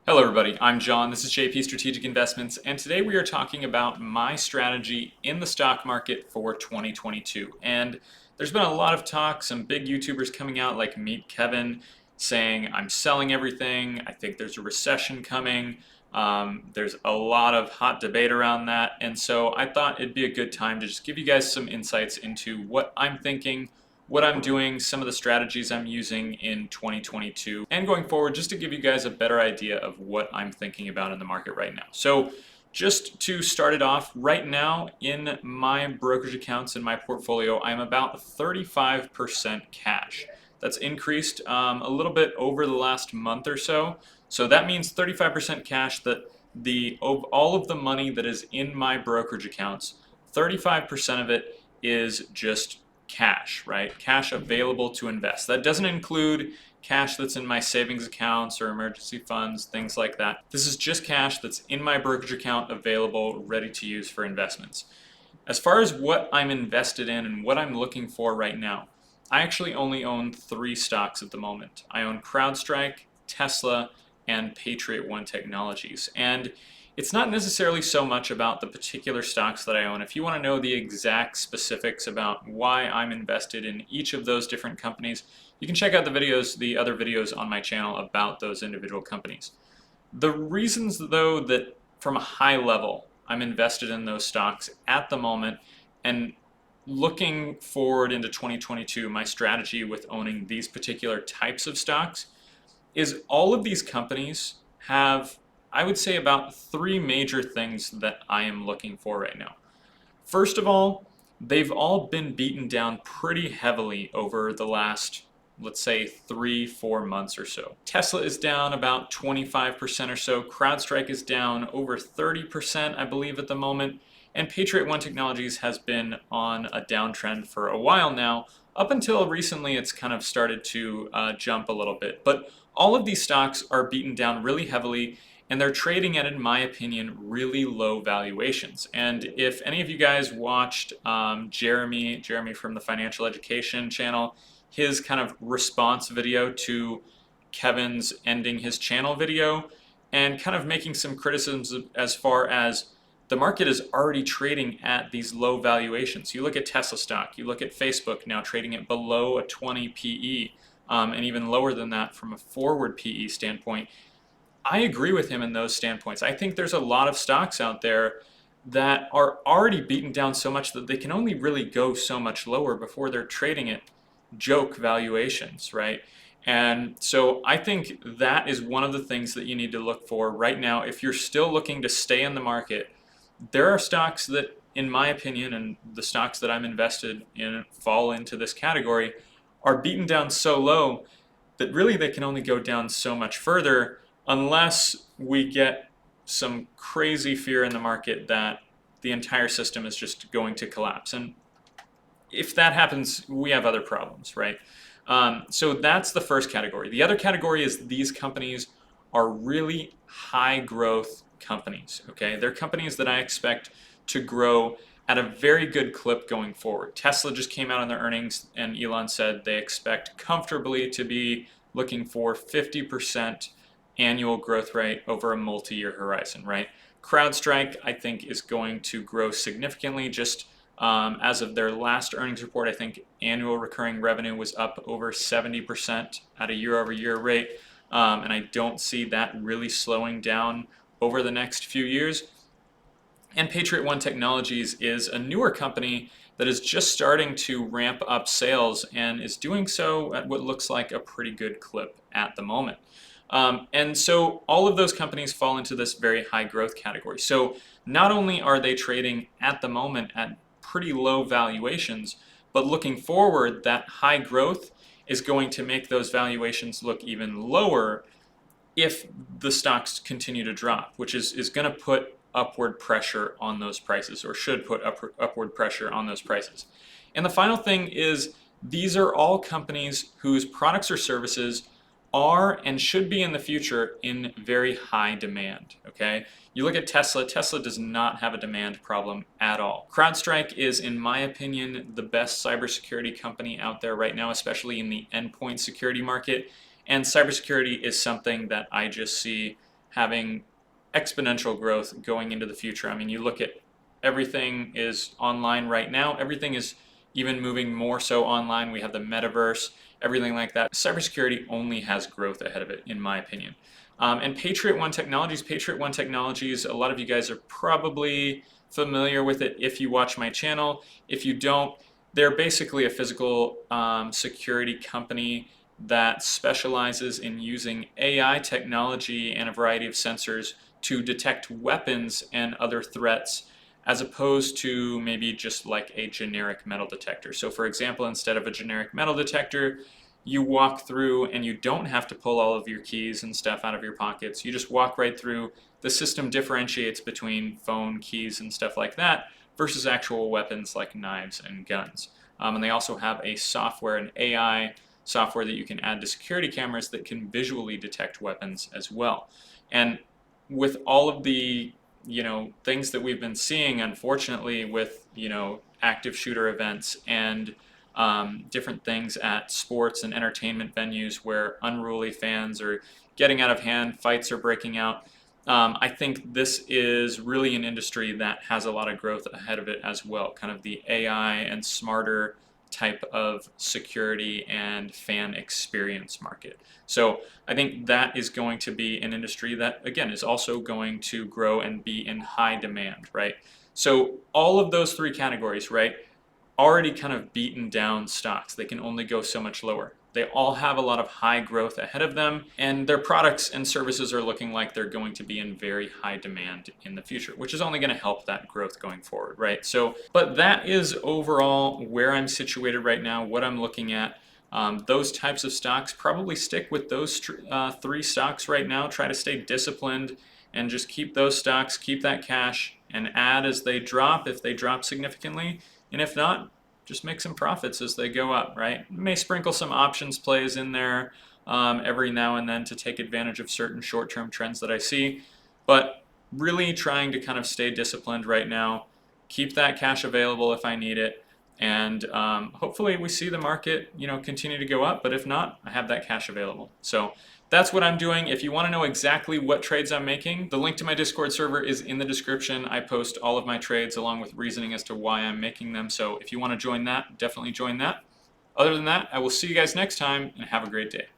Hello everybody, I'm John, this is JP Strategic Investments, and today we are talking about my strategy in the stock market for 2022. And there's been a lot of talk, some big YouTubers coming out like Meet Kevin saying I'm selling everything, I think there's a recession coming, there's a lot of hot debate around that, and so I thought it'd be a good time to just give you guys some insights into what I'm thinking, what I'm doing, some of the strategies I'm using in 2022, and going forward, just to give you guys a better idea of what I'm thinking about in the market right now. So just to start it off, right now in my brokerage accounts in my portfolio, I'm about 35% cash. That's increased a little bit over the last month or so. So that means 35% cash, that all of the money that is in my brokerage accounts, 35% of it is just cash, right? Cash available to invest. That doesn't include cash that's in my savings accounts or emergency funds, things like that. This is just cash that's in my brokerage account available, ready to use for investments. As far as what I'm invested in and what I'm looking for right now, I actually only own 3 stocks at the moment. I own CrowdStrike, Tesla, and Patriot One Technologies. And it's not necessarily so much about the particular stocks that I own. If you want to know the exact specifics about why I'm invested in each of those different companies, you can check out the other videos on my channel about those individual companies. The reasons, though, that from a high level I'm invested in those stocks at the moment, and looking forward into 2022, my strategy with owning these particular types of stocks is all of these companies have, I would say, about 3 major things that I am looking for right now. First of all, they've all been beaten down pretty heavily over the last, let's say, 3-4 months or so. Tesla is down about 25% or so. CrowdStrike is down over 30%, I believe, at the moment. And Patriot One Technologies has been on a downtrend for a while now. Up until recently, it's kind of started to jump a little bit. But all of these stocks are beaten down really heavily, and they're trading at, in my opinion, really low valuations. And if any of you guys watched Jeremy from the Financial Education channel, his kind of response video to Kevin's ending his channel video, and kind of making some criticisms as far as the market is already trading at these low valuations. You look at Tesla stock, you look at Facebook now trading at below a 20 PE, and even lower than that from a forward PE standpoint. I agree with him in those standpoints. I think there's a lot of stocks out there that are already beaten down so much that they can only really go so much lower before they're trading at joke valuations, right? And so I think that is one of the things that you need to look for right now. If you're still looking to stay in the market, there are stocks that, in my opinion, and the stocks that I'm invested in fall into this category, are beaten down so low that really they can only go down so much further unless we get some crazy fear in the market that the entire system is just going to collapse. And if that happens, we have other problems, right? So that's the first category. The other category is these companies are really high growth companies, okay? They're companies that I expect to grow at a very good clip going forward. Tesla just came out on their earnings, and Elon said they expect comfortably to be looking for 50% annual growth rate over a multi-year horizon, right? CrowdStrike, I think, is going to grow significantly. Just as of their last earnings report, I think annual recurring revenue was up over 70% at a year-over-year rate, and I don't see that really slowing down over the next few years. And Patriot One Technologies is a newer company that is just starting to ramp up sales and is doing so at what looks like a pretty good clip at the moment. And so all of those companies fall into this very high growth category. So not only are they trading at the moment at pretty low valuations, but looking forward, that high growth is going to make those valuations look even lower if the stocks continue to drop, which is going to put upward pressure on those prices, or should put upward pressure on those prices. And the final thing is, these are all companies whose products or services are and should be in the future in very high demand, okay? You look at Tesla, Tesla does not have a demand problem at all. CrowdStrike is, in my opinion, the best cybersecurity company out there right now, especially in the endpoint security market. And cybersecurity is something that I just see having exponential growth going into the future. I mean, you look at everything is online right now. Everything is even moving more so online. We have the metaverse, everything like that. Cybersecurity only has growth ahead of it, in my opinion. And Patriot One Technologies, a lot of you guys are probably familiar with it if you watch my channel. If you don't, they're basically a physical security company that specializes in using AI technology and a variety of sensors to detect weapons and other threats, as opposed to maybe just like a generic metal detector. So for example, instead of a generic metal detector, you walk through and you don't have to pull all of your keys and stuff out of your pockets. You just walk right through. The system differentiates between phone, keys, and stuff like that versus actual weapons like knives and guns. And they also have a software, an AI software that you can add to security cameras that can visually detect weapons as well. And with all of the things that we've been seeing, unfortunately, with active shooter events and different things at sports and entertainment venues where unruly fans are getting out of hand, fights are breaking out. I think this is really an industry that has a lot of growth ahead of it as well, kind of the AI and smarter type of security and fan experience market. So I think that is going to be an industry that, again, is also going to grow and be in high demand, right? So all of those three categories, right, already kind of beaten down stocks. They can only go so much lower. They all have a lot of high growth ahead of them, and their products and services are looking like they're going to be in very high demand in the future, which is only going to help that growth going forward, right? So, but that is overall where I'm situated right now, what I'm looking at. Those types of stocks, probably stick with those three stocks right now. Try to stay disciplined and just keep those stocks, keep that cash, and add as they drop, if they drop significantly. And if not, just make some profits as they go up, right? You may sprinkle some options plays in there every now and then to take advantage of certain short-term trends that I see. But really trying to kind of stay disciplined right now, keep that cash available if I need it, and hopefully we see the market, continue to go up. But if not, I have that cash available. So that's what I'm doing. If you want to know exactly what trades I'm making, the link to my Discord server is in the description. I post all of my trades along with reasoning as to why I'm making them. So if you want to join that, definitely join that. Other than that, I will see you guys next time and have a great day.